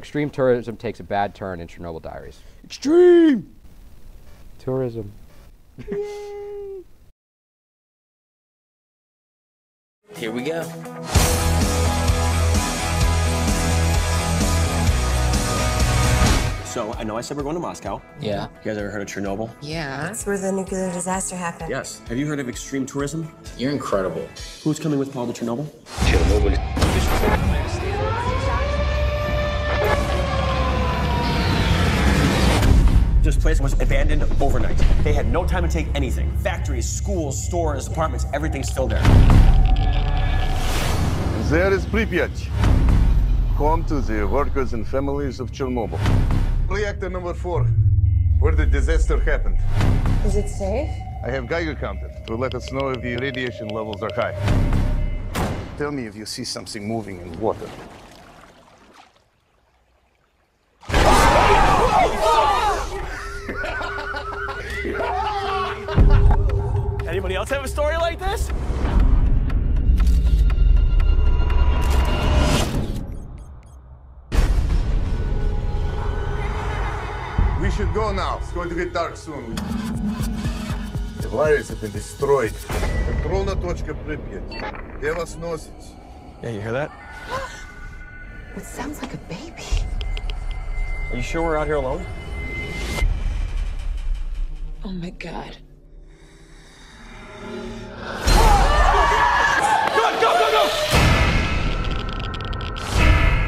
Extreme tourism takes a bad turn in Chernobyl Diaries. Extreme tourism. Yay. Here we go. So, I know I said we're going to Moscow. Yeah. You guys ever heard of Chernobyl? Yeah. That's where the nuclear disaster happened. Yes. Have you heard of extreme tourism? You're incredible. Who's coming with Paul to Chernobyl? Chernobyl. This place was abandoned overnight. They had no time to take anything. Factories, schools, stores, apartments, everything's still there. There is Pripyat, home to the workers and families of Chernobyl. Reactor number 4, where the disaster happened. Is it safe? I have Geiger counted to let us know if the radiation levels are high. Tell me if you see something moving in water. Anybody else have a story like this? We should go now. It's going to get dark soon. The wires have been destroyed. Контрольная точка Pripyat. Где вас носит? Yeah, you hear that? It sounds like a baby. Are you sure we're out here alone? Oh my God.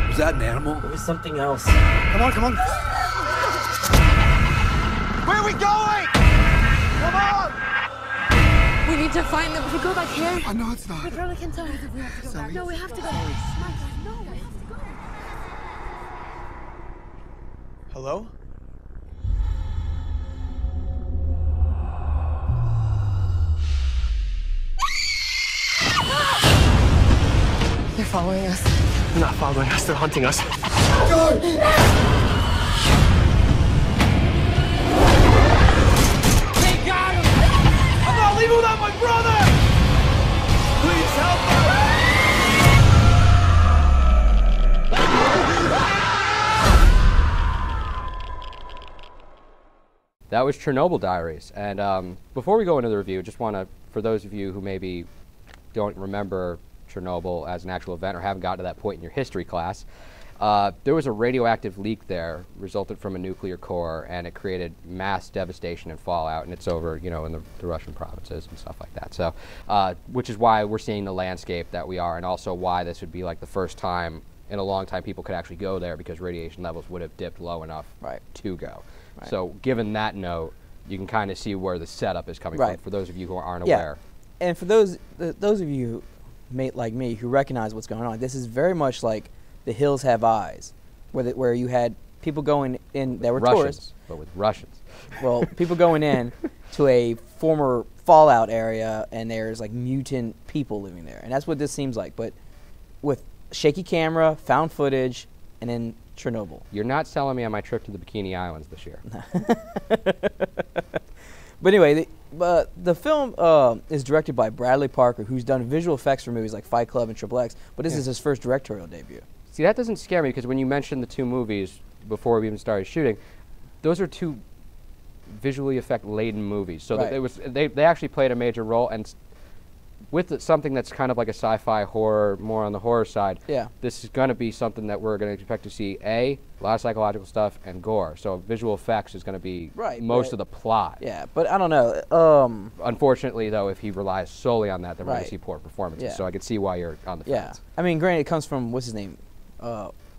Was that an animal? It was something else. Come on, come on. Where are we going? Come on! We need to find them. If we go back here, Oh, no, it's not. we probably can tell. We have to go back. No, we have to go. My God, no, we have to go. Hello? They're following us. They're not following us, they're hunting us. They got him. I'm not leaving without my brother! Please help us! That was Chernobyl Diaries. And before we go into the review, just want to, for those of you who maybe don't remember Chernobyl as an actual event or haven't gotten to that point in your history class, there was a radioactive leak there resulted from a nuclear core, and it created mass devastation and fallout, and it's over, you know, in the Russian provinces and stuff like that. So, which is why we're seeing the landscape that we are, and also why this would be like the first time in a long time people could actually go there, because radiation levels would have dipped low enough to go. Right. So given that note, you can kind of see where the setup is coming from, for those of you who aren't aware. And for those of you like me who recognize what's going on, this is very much like The Hills Have Eyes, where you had people going in that were tourists. But with Russians. Well, people going in to a former fallout area, and there's like mutant people living there. And that's what this seems like, but with shaky camera, found footage, and then Chernobyl. You're not selling me on my trip to the Bikini Islands this year. But anyway, the film is directed by Bradley Parker, who's done visual effects for movies like Fight Club and Triple X, but this is his first directorial debut. See, that doesn't scare me, because when you mentioned the two movies before we even started shooting, those are two visually effect-laden movies. So they actually played a major role, and with something that's kind of like a sci-fi horror, more on the horror side, this is going to be something that we're going to expect to see, a lot of psychological stuff and gore. So visual effects is going to be most of the plot. Yeah, but I don't know. Unfortunately, though, if he relies solely on that, then we're going to see poor performances. So I can see why you're on the fence. I mean, granted, it comes from, what's his name?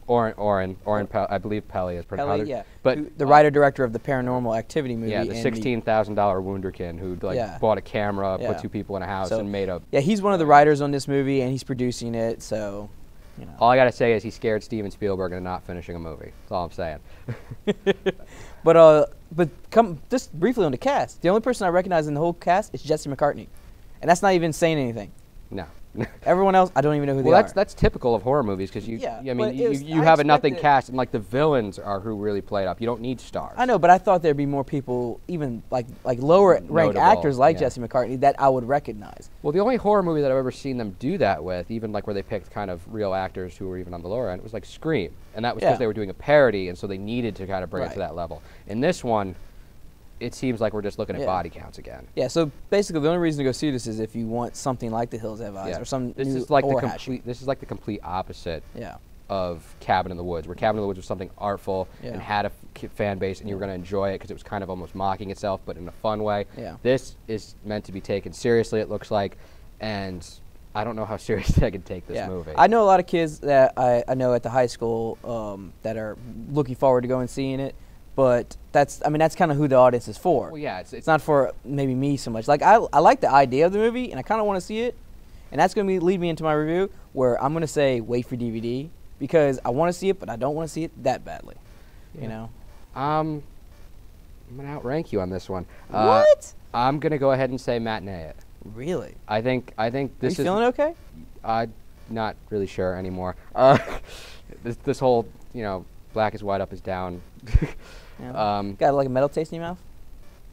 Oren I believe Pelly is pretty Pelly, yeah. But the writer-director of the Paranormal Activity movie. Yeah, the $16,000 Wunderkind who bought a camera, put two people in a house, and made a... Yeah, he's one of the writers on this movie, and he's producing it, so... You know. All I got to say is he scared Steven Spielberg into not finishing a movie. That's all I'm saying. But just briefly on the cast. The only person I recognize in the whole cast is Jesse McCartney. And that's not even saying anything. No. Everyone else, I don't even know who they Well, are. that's typical of horror movies because Yeah, I but mean, it was- you I have a nothing expected- cast, and like the villains are who really played up. You don't need stars. I know, but I thought there'd be more people, even like lower ranked Notable, actors like yeah. Jesse McCartney that I would recognize. Well, the only horror movie that I've ever seen them do that with, even like where they picked kind of real actors who were even on the lower end, was like Scream, and that was because Yeah. they were doing a parody, and so they needed to kind of bring it Right. to that level. In this one, it seems like we're just looking at Yeah. body counts again. Yeah, so basically the only reason to go see this is if you want something like The Hills Have Eyes or some this new is like the horror complete. hashing. This is like the complete opposite. Yeah. Of Cabin in the Woods, where Cabin in the Woods was something artful Yeah. and had a fan base, and you were going to enjoy it because it was kind of almost mocking itself, but in a fun way. Yeah. This is meant to be taken seriously, it looks like, and I don't know how seriously I can take this movie. I know a lot of kids that I know at the high school that are looking forward to going and seeing it, but that's kind of who the audience is for. Well, yeah, It's not for maybe me so much. Like I like the idea of the movie, and I kind of want to see it, and that's going to lead me into my review where I'm going to say wait for DVD because I want to see it, but I don't want to see it that badly. Yeah. You know. I'm going to outrank you on this one. What? I'm going to go ahead and say matinee it. Really? I think Are this you is. feeling okay? I'm not really sure anymore. This whole, black is white, up is down. Yeah. Got like a metal taste in your mouth?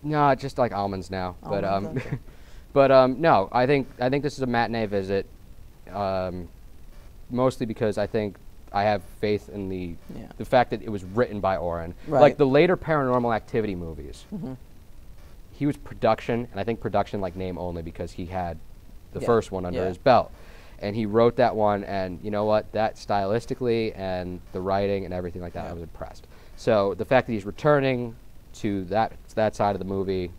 No, just like almonds now. But Almonds, okay. no, I think this is a matinee visit. Mostly because I think I have faith in the fact that it was written by Oren. Right. Like the later Paranormal Activity movies. Mm-hmm. He was production, and I think production like name only because he had the Yeah. first one under Yeah. his belt. And he wrote that one, and you know what? That stylistically and the writing and everything like that, I was impressed. So the fact that he's returning to that side of the movie,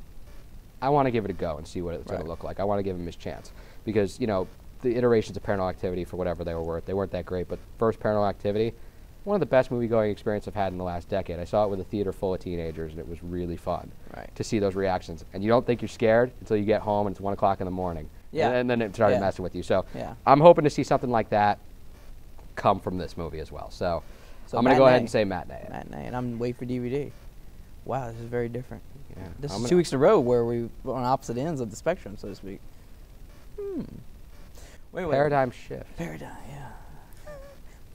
I want to give it a go and see what it's going to look like. I want to give him his chance because the iterations of Paranormal Activity, for whatever they were worth, they weren't that great. But first Paranormal Activity, one of the best movie-going experience I've had in the last decade. I saw it with a theater full of teenagers, and it was really fun to see those reactions. And you don't think you're scared until you get home and it's 1 o'clock in the morning. Yeah. And then it started Yeah. messing with you. So Yeah. I'm hoping to see something like that come from this movie as well. So I'm going to go ahead and say matinee. Matinee, and I'm waiting for DVD. Wow, this is very different. Yeah. This I'm is gonna- 2 weeks in a row where we were on opposite ends of the spectrum, so to speak. Wait. Paradigm shift. Paradigm, yeah.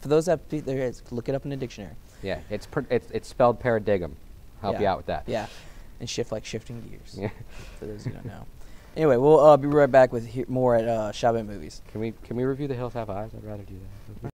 For those that there is, look it up in the dictionary. Yeah, it's spelled paradigm. Help you out with that. Yeah, and shift like shifting gears. Yeah. For those who don't know. Anyway, we'll be right back with more at Shabbat Movies. Can we review The Hills Have Eyes? I'd rather do that.